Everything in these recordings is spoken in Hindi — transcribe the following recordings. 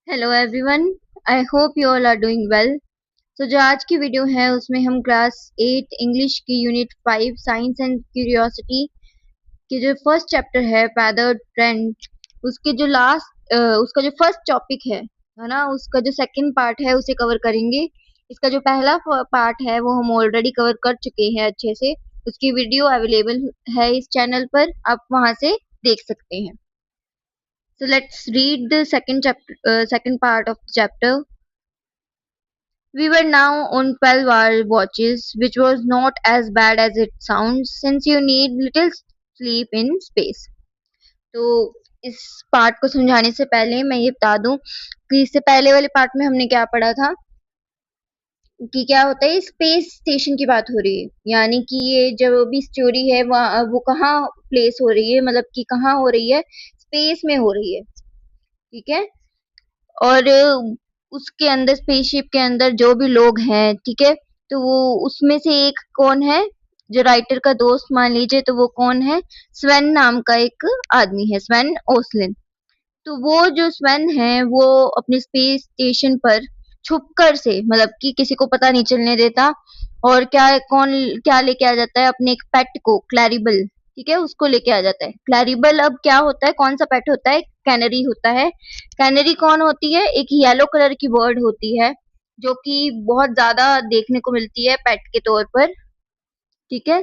Hello everyone. I hope you all are doing well. तो जो आज की वीडियो है उसमें हम क्लास 8 इंग्लिश की यूनिट 5 साइंस एंड क्यूरियोसिटी के जो फर्स्ट चैप्टर है पैदर ट्रेंड, उसके जो उसका जो फर्स्ट टॉपिक है ना, उसका जो सेकंड पार्ट है उसे कवर करेंगे। इसका जो पहला पार्ट है वो हम ऑलरेडी कवर कर चुके हैं अच्छे से। उसकी वीडियो अवेलेबल है इस चैनल पर, आप वहां से देख सकते हैं। So let's read the second part of the chapter. We were now on 12-hour watches, which was not as bad as it sounds, since you need little sleep in space. तो इस पार्ट को समझाने से पहले मैं ये बता दूं कि इससे पहले वाले पार्ट में हमने क्या पढ़ा था कि क्या होता है, स्पेस स्टेशन की बात हो रही है, यानी कि ये जो भी स्टोरी है वो कहाँ प्लेस हो रही है, मतलब कि कहाँ हो रही है, स्पेस में हो रही है। ठीक है। और उसके अंदर स्पेसशिप के अंदर जो भी लोग हैं, ठीक है, तो वो उसमें से एक कौन है, जो राइटर का दोस्त मान लीजिए, तो वो कौन है, स्वेन नाम का एक आदमी है, स्वेन ओसलिन। तो वो जो स्वेन है वो अपने स्पेस स्टेशन पर छुपकर से, मतलब कि किसी को पता नहीं चलने देता, और क्या लेके आ जाता है, अपने एक पेट को, क्लैरिबल। ठीक है, उसको लेके आ जाता है क्लैरिबल। अब क्या होता है, कौन सा पेट होता है, कैनरी होता है। कैनरी कौन होती है, एक येलो कलर की बर्ड होती है जो कि बहुत ज्यादा देखने को मिलती है पेट के तौर पर। ठीक है,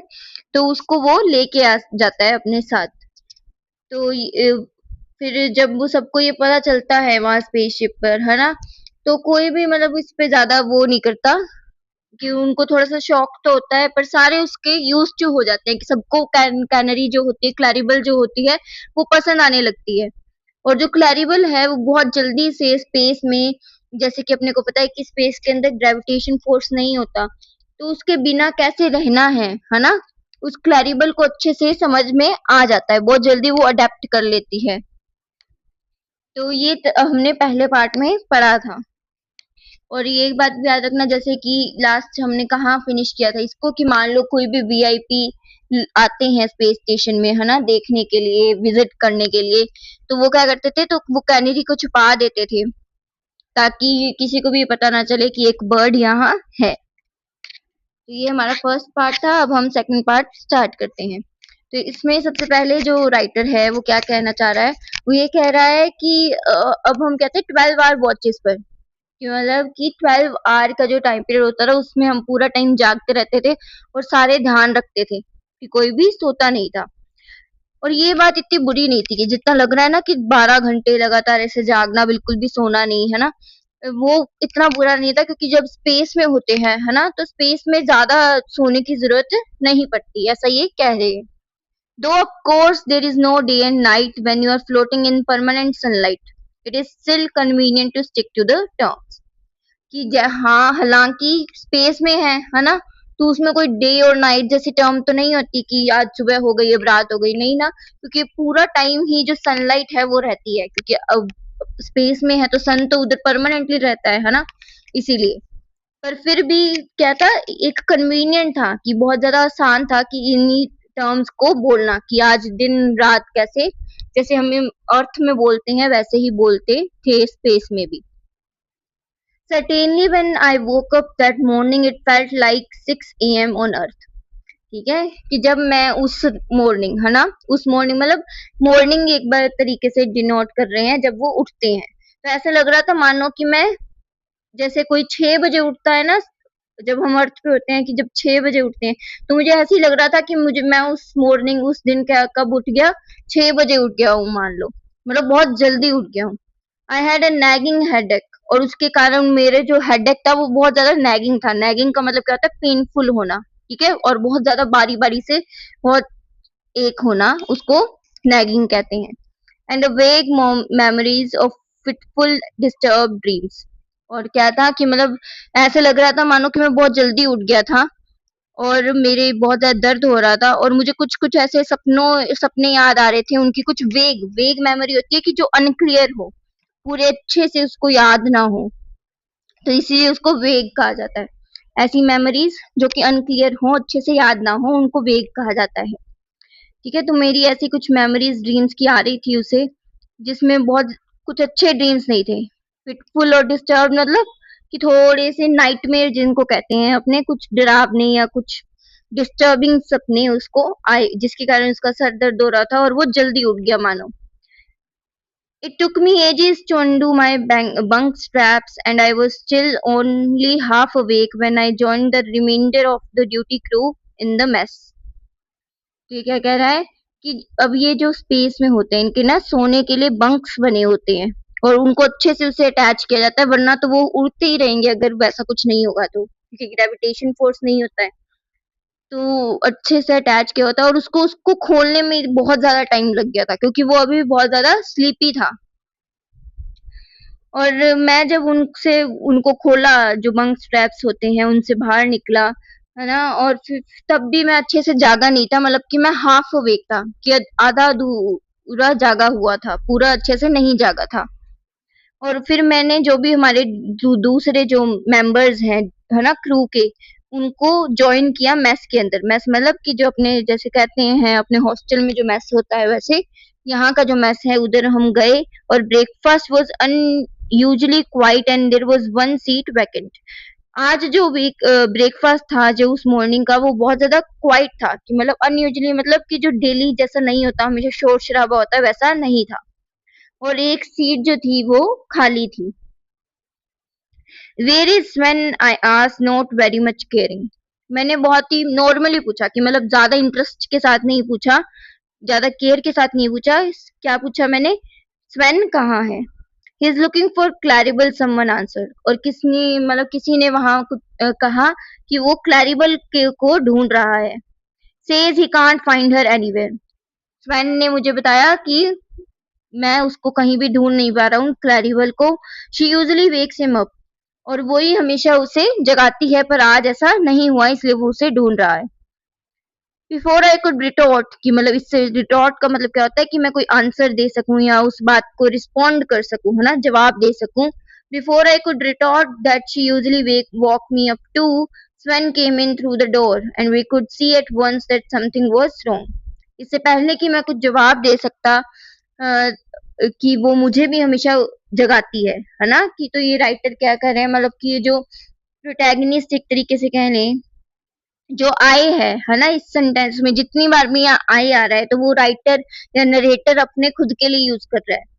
तो उसको वो लेके आ जाता है अपने साथ। तो फिर जब वो सबको ये पता चलता है वहां स्पेसशिप पर, है ना, तो कोई भी मतलब इस पे ज्यादा वो नहीं करता, कि उनको थोड़ा सा शौक तो होता है, पर सारे उसके यूज टू हो जाते हैं, कि सबको कैनरी जो होती है, क्लैरिबल जो होती है, वो पसंद आने लगती है। और जो क्लैरिबल है वो बहुत जल्दी से स्पेस में, जैसे कि अपने को पता है कि स्पेस के अंदर ग्रेविटेशन फोर्स नहीं होता, तो उसके बिना कैसे रहना है ना, उस क्लैरिबल को अच्छे से समझ में आ जाता है, बहुत जल्दी वो अडेप्ट कर लेती है। तो ये हमने पहले पार्ट में पढ़ा था। और ये एक बात भी याद रखना, जैसे कि लास्ट हमने कहाँ फिनिश किया था इसको, कि मान लो कोई भी वीआईपी आते हैं स्पेस स्टेशन में, है ना, देखने के लिए, विजिट करने के लिए, तो वो क्या करते थे, तो वो कैनरी को छुपा देते थे ताकि किसी को भी पता ना चले कि एक बर्ड यहाँ है। तो ये हमारा फर्स्ट पार्ट था। अब हम सेकंड पार्ट स्टार्ट करते हैं। तो इसमें सबसे पहले जो राइटर है वो क्या कहना चाह रहा है, वो ये कह रहा है कि अब हम कहते हैं 12 आवर वॉचेस पर, कि मतलब कि 12 आवर का जो टाइम पीरियड होता था उसमें हम पूरा टाइम जागते रहते थे और सारे ध्यान रखते थे कि कोई भी सोता नहीं था। और ये बात इतनी बुरी नहीं थी कि जितना लग रहा है ना, कि 12 घंटे लगातार ऐसे जागना, बिल्कुल भी सोना नहीं, है ना, वो इतना बुरा नहीं था, क्योंकि जब स्पेस में होते हैं, है ना, तो स्पेस में ज्यादा सोने की जरूरत नहीं पड़ती, ऐसा ये कह रहे हैं। Though of course there is no day and night when you are floating in permanent sunlight, it is still convenient to stick to the terms. कि हाँ, हालांकि स्पेस में है ना, तो उसमें कोई डे और नाइट जैसी टर्म तो नहीं होती कि आज सुबह हो गई अब रात हो गई, नहीं ना, क्योंकि पूरा टाइम ही जो सनलाइट है वो रहती है, क्योंकि अब स्पेस में है तो सन तो उधर परमानेंटली रहता है ना, इसीलिए। पर फिर भी क्या था, एक कन्वीनियंट था, कि बहुत ज्यादा आसान था कि इन्हीं टर्म्स को बोलना, कि आज दिन रात कैसे, जैसे हम अर्थ में बोलते हैं वैसे ही बोलते थे स्पेस में भी। Certainly, when I woke up that morning, it felt like 6 a.m. on Earth. ठीक है, कि जब मैं उस मॉर्निंग, है ना, उस मॉर्निंग मतलब मॉर्निंग एक बार तरीके से डिनोट कर रहे हैं जब वो उठते हैं, तो ऐसा लग रहा था मानो कि मैं, जैसे कोई 6 बजे उठता है ना, जब हम अर्थ पे होते हैं, कि जब 6 बजे उठते हैं, तो मुझे ऐसे ही लग रहा था कि मैं उस मॉर्निंग, उस दिन क्या कब उठ गया, 6 बजे उठ गया हूँ मान लो, मतलब बहुत जल्दी उठ गया हूँ। I had a nagging headache, और उसके कारण मेरे जो हेडेक था वो बहुत ज्यादा नैगिंग था। नैगिंग का मतलब क्या होता है, पेनफुल होना। ठीक है, और बहुत ज्यादा बारी बारी से बहुत एक होना, उसको नैगिंग कहते हैं। एंड वेग memories of fitful disturb dreams. और क्या था कि मतलब ऐसे लग रहा था मानो कि मैं बहुत जल्दी उठ गया था, और मेरे बहुत ज्यादा दर्द हो रहा था, और मुझे कुछ कुछ ऐसे सपने याद आ रहे थे, उनकी कुछ वेग वेग मेमोरी होती है, कि जो अनक्लियर हो, पूरे अच्छे से उसको याद ना हो, तो इसीलिए उसको वेग कहा जाता है। ऐसी मेमोरीज जो कि अनक्लियर हो, अच्छे से याद ना हो, उनको वेग कहा जाता है। ठीक है, तो मेरी ऐसी कुछ मेमोरीज ड्रीम्स की आ रही थी उसे, जिसमें बहुत कुछ अच्छे ड्रीम्स नहीं थे। फिटफुल और डिस्टर्ब मतलब कि थोड़े से नाइटमेयर जिनको कहते हैं, अपने कुछ डरावने या कुछ डिस्टर्बिंग सपने उसको आए, जिसके कारण उसका सर दर्द हो रहा था और वो जल्दी उठ गया मानो। It took me ages to undo my bunk straps, and I was still only half awake when I joined the remainder of the duty crew in the mess. तो ये क्या कह रहा है कि अब ये जो स्पेस में होते हैं, इनके ना सोने के लिए बंक्स बने होते हैं और उनको अच्छे से उससे अटैच किया जाता है, वरना तो वो उड़ते ही रहेंगे अगर वैसा कुछ नहीं होगा तो, क्योंकि ग्रेविटेशन फोर्स नहीं होता है। तो अच्छे से अटैच किया होता है और उसको उसको खोलने में बहुत ज्यादा टाइम लग गया था, क्योंकि वो अभी बहुत ज्यादा स्लीपी था। और मैं जब उनसे उनको खोला, जो बंक स्ट्रैप्स होते हैं उनसे बाहर निकला, है ना, और फिर तब भी मैं अच्छे से जागा नहीं था, मतलब कि मैं हाफ अवेक था, कि आधा अधूरा जागा हुआ था, पूरा अच्छे से नहीं जागा था। और फिर मैंने जो भी हमारे दूसरे जो मेंबर्स हैं, है ना, क्रू के, उनको ज्वाइन किया मैस के अंदर। मैस मतलब कि जो अपने जैसे कहते हैं अपने हॉस्टल में जो मैस होता है, वैसे यहाँ का जो मैस है उधर हम गए। और breakfast was unusually quiet and there was one seat vacant. आज जो वीक ब्रेकफास्ट था जो उस मॉर्निंग का, वो बहुत ज्यादा क्वाइट था, कि मतलब अनयूजुअली, मतलब कि जो डेली जैसा नहीं होता, हमेशा शोर शराबा होता है, वैसा नहीं था। और एक सीट जो थी वो खाली थी। Where is when I asked, not very much caring. मैंने बहुत ही नॉर्मली पूछा, कि मतलब ज्यादा इंटरेस्ट के साथ नहीं पूछा, ज्यादा केयर के साथ नहीं पूछा। क्या पूछा मैंने? स्वेन कहाँ है? He is looking for Claribel, someone answer. और किसने, मतलब किसी ने वहां कहा कि वो क्लैरिबल के को ढूंढ रहा है। Says he can't find her anywhere. Sven ने मुझे बताया कि मैं उसको कहीं भी ढूंढ नहीं पा रहा हूँ, क्लैरिबल को। She usually wakes him up, और वही हमेशा उसे जगाती है, पर आज ऐसा नहीं हुआ, इसलिए वो उसे ढूंढ रहा है। बिफोर आई कुड रिटॉर्ट, कि मतलब इससे रिटॉर्ट का मतलब क्या होता है कि मैं कोई आंसर दे सकूं या उस बात को रिस्पॉन्ड कर सकूं, है ना, जवाब दे सकूं। Before I could retort that she usually woke me up too, Sven came in through the door and we could see at once that something was wrong. इससे पहले कि मैं कुछ जवाब दे सकता, कि वो मुझे भी हमेशा जगाती है ना, कि तो ये राइटर क्या कर रहे हैं, मतलब कि ये जो प्रोटैगनिस्ट एक तरीके से कह लें, जो आई है ना, इस सेंटेंस में जितनी बार भी यहाँ आई आ रहा है, तो वो राइटर या नरेटर अपने खुद के लिए यूज कर रहा है।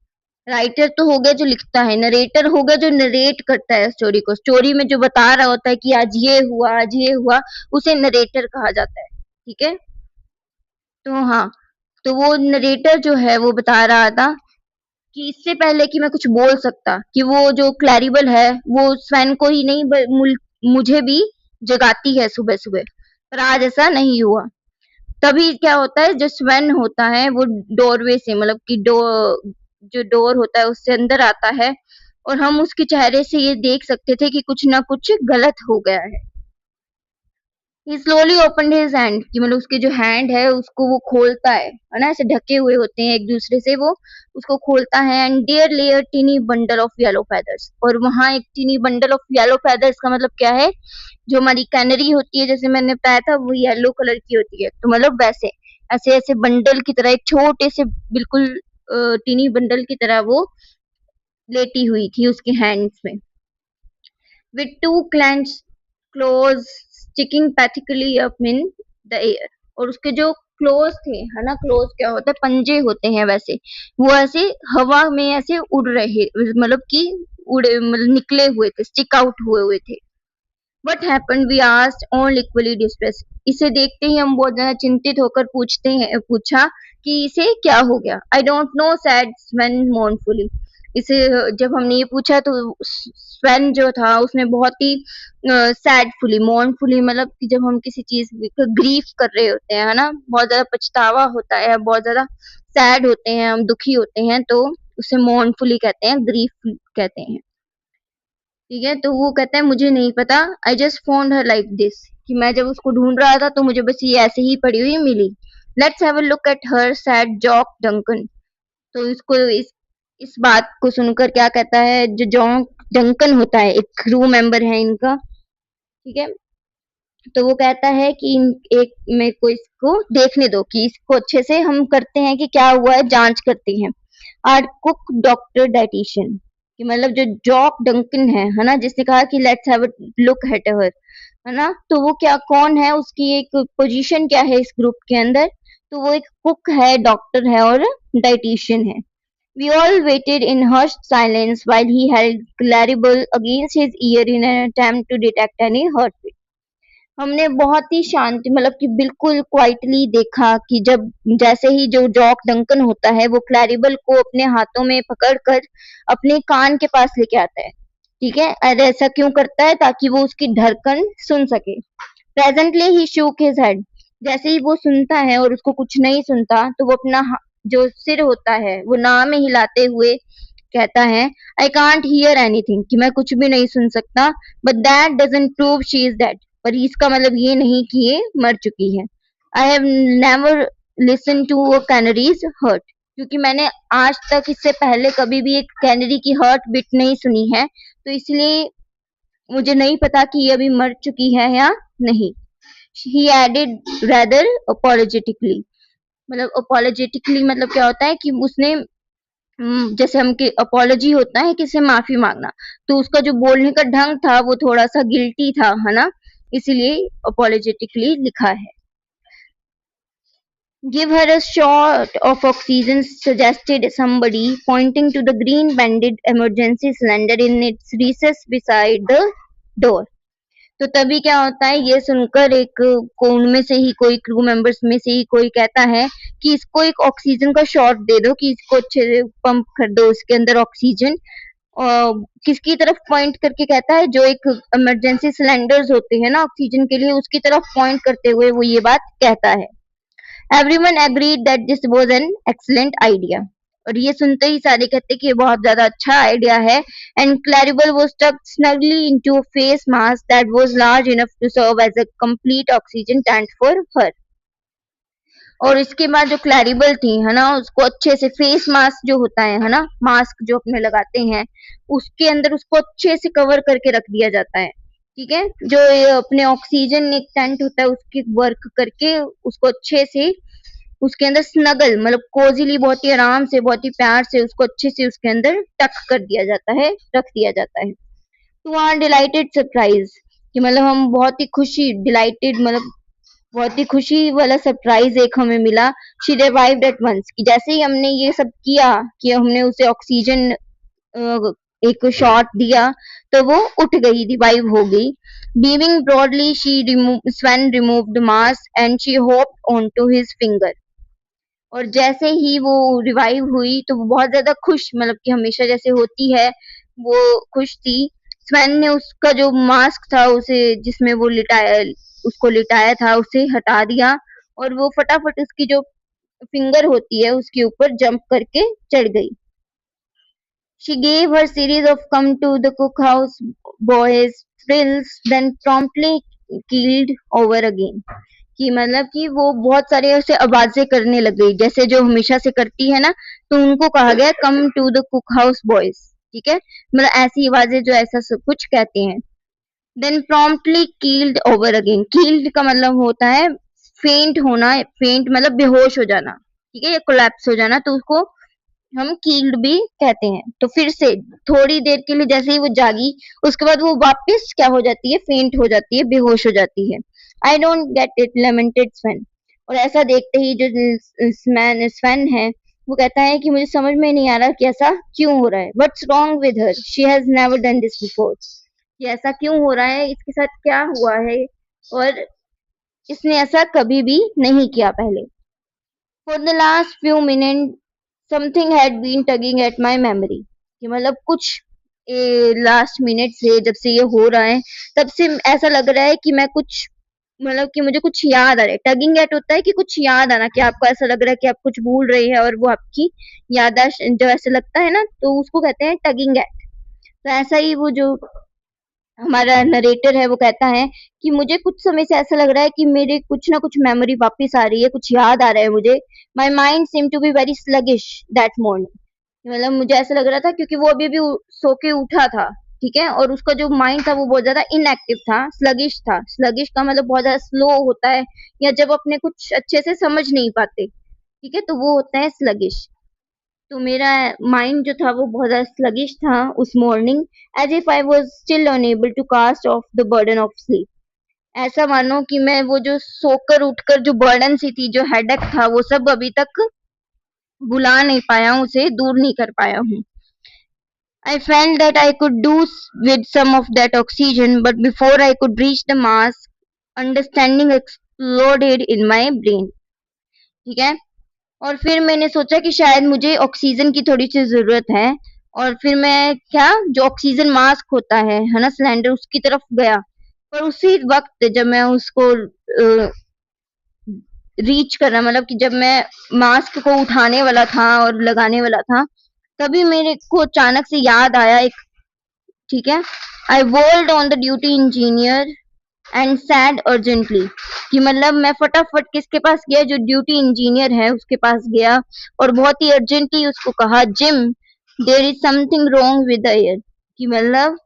राइटर तो हो गया जो लिखता है, नरेटर हो गया जो नरेट करता है स्टोरी को, स्टोरी में जो बता रहा होता है कि आज ये हुआ, आज ये हुआ, उसे नरेटर कहा जाता है। ठीक है, तो हाँ, तो वो नरेटर जो है वो बता रहा था कि इससे पहले कि मैं कुछ बोल सकता, कि वो जो क्लैरिबल है वो स्वैन को ही नहीं मुझे भी जगाती है सुबह सुबह, पर आज ऐसा नहीं हुआ। तभी क्या होता है, जो स्वैन होता है वो डोरवे से, मतलब कि जो डोर होता है उससे अंदर आता है, और हम उसके चेहरे से ये देख सकते थे कि कुछ ना कुछ गलत हो गया है। ही स्लोली ओपन हिज हैंड, कि मतलब उसके जो हैंड है उसको वो खोलता है ना, ऐसे ढके हुए होते हैं एक दूसरे से, वो उसको खोलता है। And there lay a tiny bundle of yellow feathers, और वहां एक tiny bundle of yellow feathers का मतलब क्या है, जो हमारी कैनरी होती है, जैसे मैंने बताया था, वो येलो कलर की होती है, तो मतलब वैसे ऐसे ऐसे बंडल की तरह, एक छोटे से बिल्कुल टीनी बंडल की तरह वो लेटी हुई थी उसके हैंड्स में, with two clenched claws sticking pathetically up in the air। और उसके जो क्लोज थे, है ना, क्लोज क्या होता है, पंजे होते हैं वैसे, वो ऐसे हवा में ऐसे उड़ रहे, मतलब कि उड़े, मतलब निकले हुए थे, स्टिक आउट हुए हुए थे। What happened? We asked, all equally distressed। इसे देखते ही हम बहुत ज्यादा चिंतित होकर पूछा कि इसे क्या हो गया। I don't know, said Sven mournfully। इसे जब हमने ये पूछा तो स्वेन जो था उसने बहुत ही सैडफुली, मॉर्नफुली, मतलब कि जब हम किसी चीज ग्रीफ कर रहे होते हैं, है ना, बहुत ज्यादा पछतावा होता है, बहुत ज्यादा सैड होते हैं, हम दुखी होते हैं, तो उसे मॉर्नफुली कहते हैं, ग्रीफ कहते हैं। ठीक है, तो वो कहता है मुझे नहीं पता, I just found her like this, कि मैं जब उसको ढूंढ रहा था तो मुझे बस ये ऐसे ही पड़ी हुई मिली। Let's have a look at her, said Jock Duncan. तो इसको इस बात को सुनकर क्या कहता है, जो जॉक डंकन होता है, एक क्रू मेंबर है इनका, ठीक है, तो वो कहता है कि एक मेरे को इसको देखने दो, कि इसको अच्छे से, हम करते हैं कि क्या हुआ है, जांच करते हैं। Our cook doctor dietitian. कि मतलब जो जॉक डंकन है ना, जिसने कहा कि let's have a look at हर, है ना, तो वो क्या कौन है, उसकी एक पोजीशन क्या है इस ग्रुप के अंदर, तो वो एक कुक है, डॉक्टर है और डाइटिशियन है। We all waited in hushed silence while he held Claribel against his ear in an attempt to detect any heartbeat. हमने बहुत ही शांति मतलब कि बिल्कुल क्वाइटली देखा कि जब जैसे ही जो जॉक डंकन होता है वो क्लैरिबल को अपने हाथों में पकड़कर अपने कान के पास लेके आता है, ठीक है, और ऐसा क्यों करता है, ताकि वो उसकी धड़कन सुन सके। प्रेजेंटली ही शूक हिज हेड, जैसे ही वो सुनता है और उसको कुछ नहीं सुनता तो वो अपना जो सिर होता है वो ना में हिलाते हुए कहता है, आई कांट हियर एनीथिंग, कि मैं कुछ भी नहीं सुन सकता, but that doesn't prove she is dead, पर इसका मतलब ये नहीं कि ये मर चुकी है। I have never listen to a canary's heart, क्योंकि मैंने आज तक इससे पहले कभी भी एक कैनरी की हर्ट बीट नहीं सुनी है, तो इसलिए मुझे नहीं पता कि ये अभी मर चुकी है या नहीं। ही एडेड रेदर अपोलोजेटिकली, मतलब अपोलोजेटिकली मतलब क्या होता है कि उसने जैसे हम कि अपोलॉजी होता है किसी से माफी मांगना, तो उसका जो बोलने का ढंग था वो थोड़ा सा गिल्टी था, है ना, इसीलिए अपोलोजेटिकली लिखा है। Give her a shot of oxygen, suggested somebody, pointing to the green banded emergency cylinder in its recess beside the door. तो तभी क्या होता है, ये सुनकर एक को उनमें से ही कोई क्रू मेंबर्स में से ही कोई कहता है कि इसको एक ऑक्सीजन का शॉट दे दो, कि इसको अच्छे से पंप कर दो इसके अंदर ऑक्सीजन। और किसकी तरफ पॉइंट करके कहता है, जो एक इमरजेंसी सिलेंडर्स होते हैं ना ऑक्सीजन के लिए, उसकी तरफ पॉइंट करते हुए वो ये बात कहता है। Everyone agreed that this was an excellent idea, और ये सुनते ही सारे कहते कि ये बहुत ज्यादा अच्छा आइडिया है। And Claribel was tucked snugly into a face mask that was large enough to serve as a complete oxygen tank for her. और इसके बाद जो क्लैरिबल थी, है ना, उसको अच्छे से फेस मास्क जो होता है ना, मास्क जो अपने लगाते हैं, उसके अंदर उसको अच्छे से कवर करके रख दिया जाता है, ठीक है, जो ये अपने ऑक्सीजन एक टेंट होता है उसकी वर्क करके उसको अच्छे से उसके अंदर स्नगल मतलब कोजीली बहुत ही आराम से बहुत ही प्यार से उसको अच्छे से उसके अंदर टक कर दिया जाता है, रख दिया जाता है। टू आर डिलाइटेड सरप्राइज, कि मतलब हम बहुत ही खुशी डिलाइटेड मतलब बहुत ही खुशी वाला सरप्राइज एक हमें मिला। शी रिवाइव्ड एट वंस, कि जैसे ही हमने ये सब किया कि हमने उसे ऑक्सीजन एक शॉट दिया तो वो उठ गई, रिवाइव हो गई। Beaming broadly she Sven removed mask and she hopped on to his finger, और जैसे ही वो रिवाइव हुई तो वो बहुत ज्यादा खुश मतलब कि हमेशा जैसे होती है वो खुश थी। स्वैन ने उसका जो मास्क था उसे जिसमें वो लिटाया उसको लिटाया था उसे हटा दिया, और वो फटाफट उसकी जो फिंगर होती है उसके ऊपर जंप करके चढ़ गई। She gave her series of come to the cookhouse boys thrills, then promptly keeled over again. कि मतलब कि वो बहुत सारे ऐसे आवाजें करने लग गई जैसे जो हमेशा से करती है ना, तो उनको कहा गया come to the cook house boys, ठीक है, मतलब ऐसी आवाजें जो ऐसा सब कुछ कहते हैं। Then promptly keeled over again, keeled का मतलब होता है फेंट होना, फेंट मतलब बेहोश हो जाना, ठीक है, या कोलैप्स हो जाना, तो उसको हम कील्ड भी कहते हैं। तो फिर से थोड़ी देर के लिए जैसे ही वो जागी उसके बाद वो वापस क्या हो जाती है, फेंट हो जाती है, बेहोश हो जाती है। आई डोंट गेट इट लेमेंटेड स्वेन, और ऐसा देखते ही जो स्वेन है वो कहता है कि मुझे समझ में नहीं आ रहा कि ऐसा क्यों हो रहा है, what's wrong with her, she has never done this before, कि ऐसा क्यों हो रहा है, इसके साथ क्या हुआ है, और इसने ऐसा कभी भी नहीं किया पहले। For the last few minute something had been tugging at my memory, कि मतलब कुछ लास्ट मिनट से जब से ये हो रहा है तब से ऐसा लग रहा है कि मैं कुछ मतलब कि मुझे कुछ याद आ रहा है। टगिंग एट होता है कि कुछ याद आना, कि आपको ऐसा लग रहा है कि आप कुछ भूल रहे हैं और वो आपकी याददाश्त जो ऐसे लगता है ना, तो उसको कहते हैं टगिंग एट। तो ऐसा ही वो जो हमारा नरेटर है वो कहता है कि मुझे कुछ समय से ऐसा लग रहा है कि मेरे कुछ ना कुछ मेमोरी वापस आ रही है, कुछ याद आ रहा है मुझे। My mind seem to be very sluggish that morning, मतलब मुझे ऐसा लग रहा था क्योंकि वो अभी भी सो के उठा था, ठीक है, और उसका जो माइंड था वो बहुत ज्यादा इनएक्टिव था, स्लगिश था। स्लगिश का मतलब बहुत ज्यादा स्लो होता है, या जब अपने कुछ अच्छे से समझ नहीं पाते, ठीक है, तो वो होता है स्लगिश। तो मेरा माइंड जो था वो बहुत ज़्यादा स्लगिश था उस morning, as if I was still unable to cast off the burden of sleep. ऐसा मानो कि मैं वो जो सोकर उठकर जो बर्डन सी थी, जो हेडेक था, वो सब अभी तक भुला नहीं पाया हूँ, उसे दूर नहीं कर पाया हूँ। I felt that I could do with some of that oxygen, but before I could reach the mask, understanding exploded in my brain. ठीक है। और फिर मैंने सोचा कि शायद मुझे ऑक्सीजन की थोड़ी सी जरूरत है, और फिर मैं क्या, जो ऑक्सीजन मास्क होता है ना, सिलेंडर, उसकी तरफ गया। पर उसी वक्त जब मैं उसको रीच करना, मतलब कि जब मैं मास्क को उठाने वाला था और लगाने वाला था, तभी मेरे को अचानक से याद आया एक, ठीक है, I whirled on the duty engineer and said urgently, कि मतलब मैं फटाफट किसके पास गया, जो ड्यूटी इंजीनियर है उसके पास गया, और बहुत ही अर्जेंटली उसको कहा, Jim, there is something wrong with the air. कि मतलब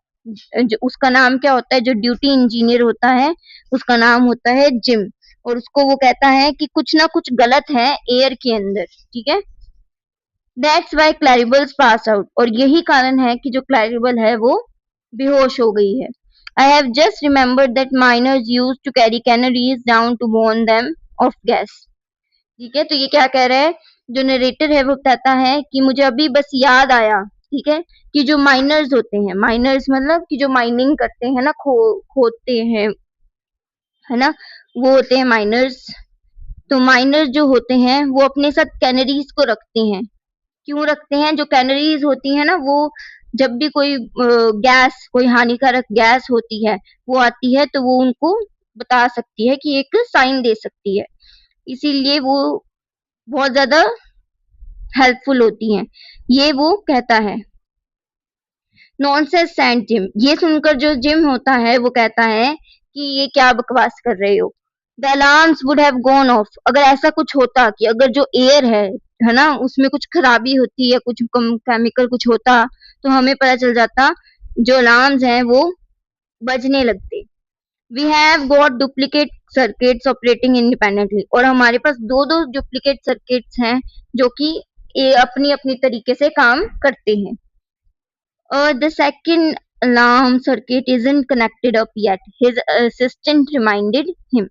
जो उसका नाम क्या होता है, जो ड्यूटी इंजीनियर होता है उसका नाम होता है जिम, और उसको वो कहता है कि कुछ ना कुछ गलत है एयर के अंदर। ठीक है। दैट्स वाई क्लैरिबल्स पास आउट, और यही कारण है कि जो क्लैरिबल है वो बेहोश हो गई है। I have just remembered that miners used to carry canaries down to warn them of gas. ठीक है। तो ये क्या कह रहा है, जो नरेटर है वो बताता है कि मुझे अभी बस याद आया, ठीक है, कि जो माइनर्स होते हैं, माइनर्स मतलब कि जो माइनिंग करते हैं ना, खोदते हैं, है ना, वो होते हैं माइनर्स। तो माइनर्स जो होते हैं वो अपने साथ कैनरीज को रखते हैं। क्यों रखते हैं? जो कैनरीज होती है ना, वो जब भी कोई गैस, कोई हानिकारक गैस होती है, वो आती है, तो वो उनको बता सकती है, कि एक साइन दे सकती है, इसीलिए वो बहुत ज्यादा हेल्पफुल होती हैं। ये वो कहता है। नॉनसेंस सैंड जिम, ये सुनकर जो जिम होता है वो कहता है कि ये क्या बकवास कर रहे हो। The alarms would have gone of, अगर ऐसा कुछ होता कि अगर जो एयर है ना, उसमें कुछ खराबी होती या कुछ केमिकल कुछ होता, तो हमें पता चल जाता, जो अलार्म्स हैं वो बजने लगते। We have got duplicate circuits operating independently, और हमारे पास दो दो डुप्लीकेट सर्किट्स हैं जो कि अपनी अपनी तरीके से काम करते हैं। The second alarm circuit isn't connected up yet, his assistant reminded him.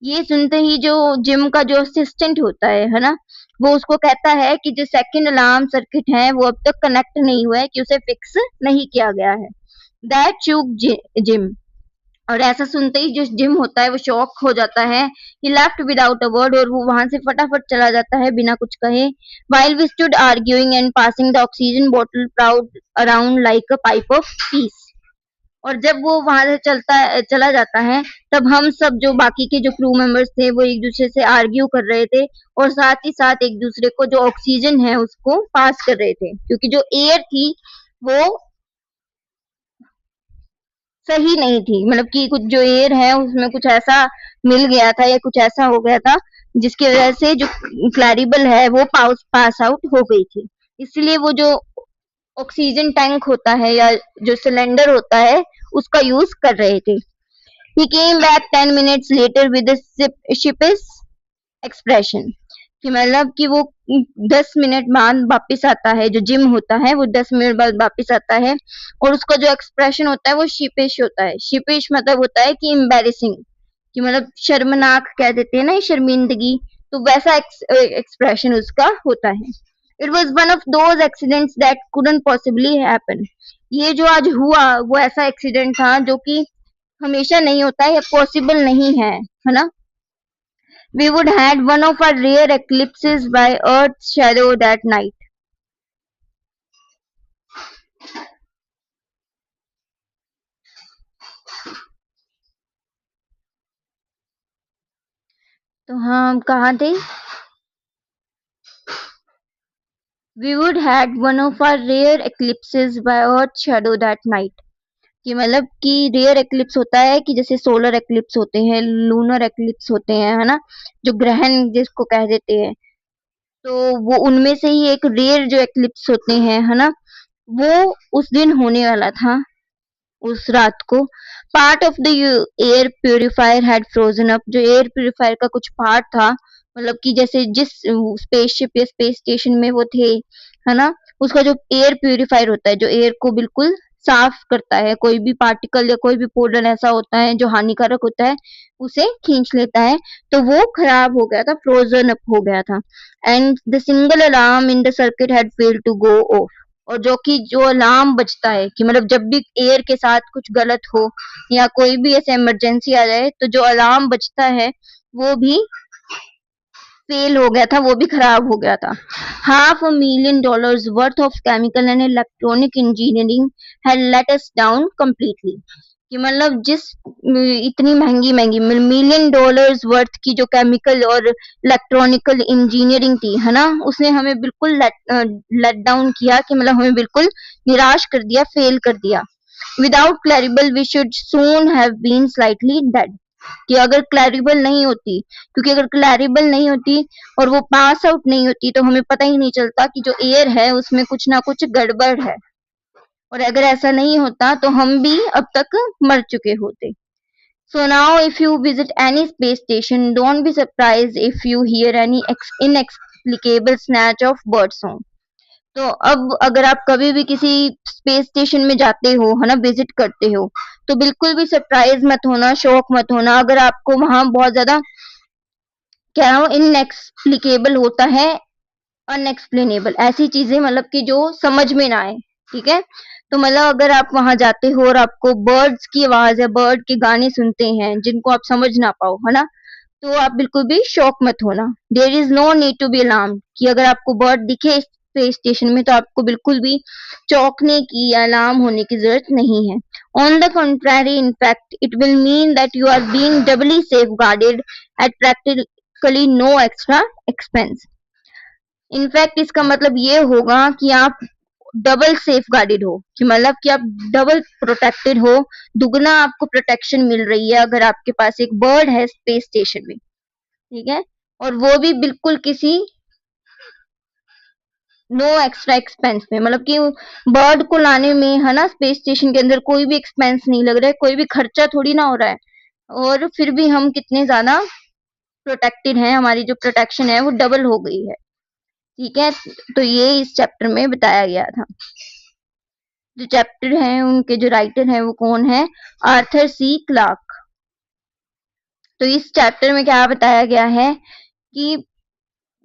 ये सुनते ही जो जिम का जो असिस्टेंट होता है ना, वो उसको कहता है कि जो सेकंड अलार्म सर्किट है वो अब तक कनेक्ट नहीं हुआ है, कि उसे फिक्स नहीं किया गया है। दैट चूक जिम, और ऐसा सुनते ही जो जिम होता है वो शॉक हो जाता है। ही लेफ्ट विदाउट अ वर्ड, और वो वहां से फटाफट चला जाता है बिना कुछ कहे। While we stood arguing and passing the oxygen bottle proud around like a pipe of peace, और जब वो वहां से चला जाता है, तब हम सब जो बाकी के जो क्रू मेंबर्स थे वो एक दूसरे से आर्ग्यू कर रहे थे, और साथ ही साथ एक दूसरे को जो ऑक्सीजन है उसको पास कर रहे थे, क्योंकि जो एयर थी वो सही नहीं थी, मतलब कि कुछ जो एयर है उसमें कुछ ऐसा मिल गया था या कुछ ऐसा हो गया था, जिसकी वजह से जो क्लैरिबल है वो पास आउट हो गई थी। इसलिए वो जो ऑक्सीजन टैंक होता है या जो सिलेंडर होता है उसका यूज कर रहे थे। He came back 10 minutes later with sheepish expression, कि मतलब कि वो 10 मिनट बाद वापिस आता है, जो जिम होता है वो 10 मिनट बाद वापिस आता है, और उसका जो एक्सप्रेशन होता है वो शिपिश होता है। शिपिश मतलब होता है कि एम्बेरसिंग, कि मतलब शर्मनाक कह देते हैं ना, शर्मिंदगी, तो वैसा एक्सप्रेशन उसका होता है। It was one of those accidents that couldn't possibly happen, ये जो आज हुआ वो ऐसा एक्सीडेंट था जो कि हमेशा नहीं होता है या पॉसिबल नहीं है ना। We would had one of our rare eclipses by Earth's shadow that night. तो हम कहाँ थे? We would had one of our rare eclipses by Earth's shadow that night. कि मतलब कि रेयर एक्लिप्स होता है कि जैसे सोलर एक्लिप्स होते हैं, लूनर एक्लिप्स होते हैं, है ना, जो ग्रहण जिसको कह देते हैं, तो वो उनमें से ही एक रेयर जो एक्लिप्स होते हैं, है ना, वो उस दिन होने वाला था, उस रात को। Part of the air purifier had frozen up, जो एयर प्यूरिफायर का कुछ पार्ट था मतलब कि जैसे जिस स्पेसशिप या स्पेस स्टेशन में वो थे, है ना, उसका जो एयर प्यूरिफायर होता है, जो एयर को बिल्कुल साफ करता है, कोई भी पार्टिकल या कोई भी पोलन ऐसा होता है जो हानिकारक होता है उसे खींच लेता है, तो वो खराब हो गया था, फ्रोजन अप हो गया था। And the single alarm in the circuit had failed to go off. और जो कि जो अलार्म बजता है कि मतलब जब भी एयर के साथ कुछ गलत हो या कोई भी ऐसे इमरजेंसी आ जाए, तो जो अलार्म बजता है वो भी फेल हो गया था, वो भी खराब हो गया था। $500,000 worth of chemical and electronic engineering had let us down completely. कि मतलब जिस इतनी महंगी महंगी मिलियन डॉलर्स वर्थ की जो केमिकल और इलेक्ट्रॉनिकल इंजीनियरिंग थी, है ना, उसने हमें बिल्कुल लेट डाउन किया, कि मतलब हमें बिल्कुल निराश कर दिया, फेल कर दिया। Without Claribel we should soon have been slightly dead. कि अगर क्लैरिबल नहीं होती, क्योंकि अगर क्लैरिबल नहीं होती और वो पास आउट नहीं होती, तो हमें पता ही नहीं चलता कि जो एयर है उसमें कुछ ना कुछ गड़बड़ है। और अगर ऐसा नहीं होता तो हम भी अब तक मर चुके होते। So now if you visit any space station, don't be surprised if you hear any inexplicable snatch of bird song. तो अब अगर आप कभी भी किसी स्पेस स्टेशन में जाते हो, है ना, विजिट करते हो, तो बिल्कुल भी सरप्राइज मत होना, शॉक मत होना अगर आपको वहां बहुत ज्यादा क्या इनएक्सप्लिकेबल होता है, अनएक्सप्लेनेबल ऐसी चीजें, मतलब कि जो समझ में ना आए। ठीक है, तो मतलब अगर आप वहां जाते हो और आपको बर्ड्स की आवाज या बर्ड के गाने सुनते हैं जिनको आप समझ ना पाओ, है ना, तो आप बिल्कुल भी शॉक मत होना। There is no need to be alarm. कि अगर आपको बर्ड दिखे स्पेस स्टेशन में तो आपको बिल्कुल भी चौंकने की या अलार्म होने की जरूरत नहीं है। On the contrary, in fact it will mean that you are being doubly safeguarded at practically no extra expense. In fact इसका मतलब ये होगा कि आप डबल सेफ गार्डेड हो, कि मतलब कि आप डबल प्रोटेक्टेड हो, दुगना आपको प्रोटेक्शन मिल रही है अगर आपके पास एक बर्ड है स्पेस स्टेशन में। ठीक है, और वो भी बिल्कुल किसी नो एक्स्ट्रा एक्सपेंस में, मतलब कि बर्ड को लाने में, है ना, स्पेस स्टेशन के अंदर कोई भी एक्सपेंस नहीं लग रहा है, कोई भी खर्चा थोड़ी ना हो रहा है, और फिर भी हम कितने ज्यादा प्रोटेक्टेड हैं, हमारी जो प्रोटेक्शन है वो डबल हो गई है। ठीक है, तो ये इस चैप्टर में बताया गया था। जो चैप्टर है उनके जो राइटर हैं वो कौन है, आर्थर सी क्लार्क। तो इस चैप्टर में क्या बताया गया है कि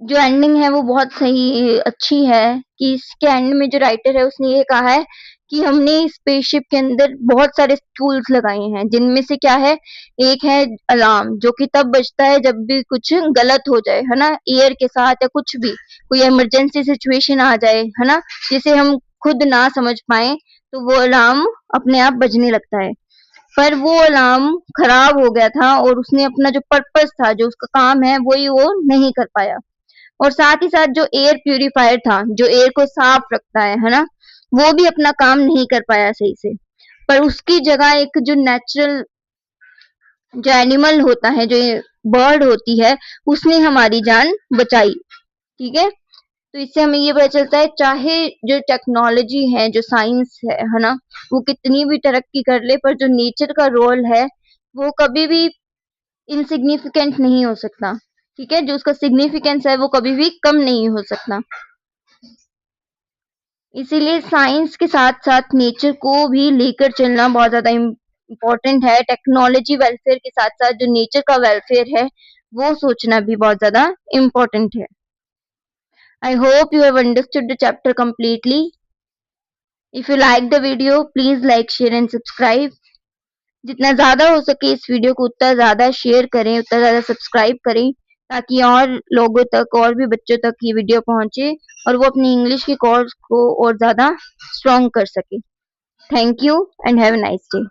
जो एंडिंग है वो बहुत सही अच्छी है, कि इसके एंड में जो राइटर है उसने ये कहा है कि हमने स्पेसशिप के अंदर बहुत सारे टूल्स लगाए हैं, जिनमें से क्या है, एक है अलार्म, जो कि तब बजता है जब भी कुछ गलत हो जाए, है ना, एयर के साथ या कुछ भी कोई इमरजेंसी सिचुएशन आ जाए, है ना, जिसे हम खुद ना समझ पाए, तो वो अलार्म अपने आप बजने लगता है। पर वो अलार्म खराब हो गया था और उसने अपना जो पर्पस था, जो उसका काम है, वही वो नहीं कर पाया। और साथ ही साथ जो एयर प्यूरिफायर था, जो एयर को साफ रखता है ना, वो भी अपना काम नहीं कर पाया सही से। पर उसकी जगह एक जो नेचुरल जो एनिमल होता है, जो बर्ड होती है, उसने हमारी जान बचाई। ठीक है, तो इससे हमें ये पता चलता है, चाहे जो टेक्नोलॉजी है, जो साइंस है ना, वो कितनी भी तरक्की कर ले, पर जो नेचर का रोल है वो कभी भी इनसिग्निफिकेंट नहीं हो सकता। ठीक है, जो उसका सिग्निफिकेंस है वो कभी भी कम नहीं हो सकता। इसीलिए साइंस के साथ साथ नेचर को भी लेकर चलना बहुत ज्यादा इम्पोर्टेंट है। टेक्नोलॉजी वेलफेयर के साथ साथ जो नेचर का वेलफेयर है वो सोचना भी बहुत ज्यादा इम्पोर्टेंट है। आई hope you have understood the chapter completely. If you like the video, please like, share and subscribe. जितना ज्यादा हो सके इस वीडियो को उतना ज्यादा शेयर करें, उतना ज्यादा सब्सक्राइब करें, ताकि और लोगों तक, और भी बच्चों तक ये वीडियो पहुंचे और वो अपनी इंग्लिश के कोर्स को और ज्यादा स्ट्रॉन्ग कर सके। Thank you and have a nice day.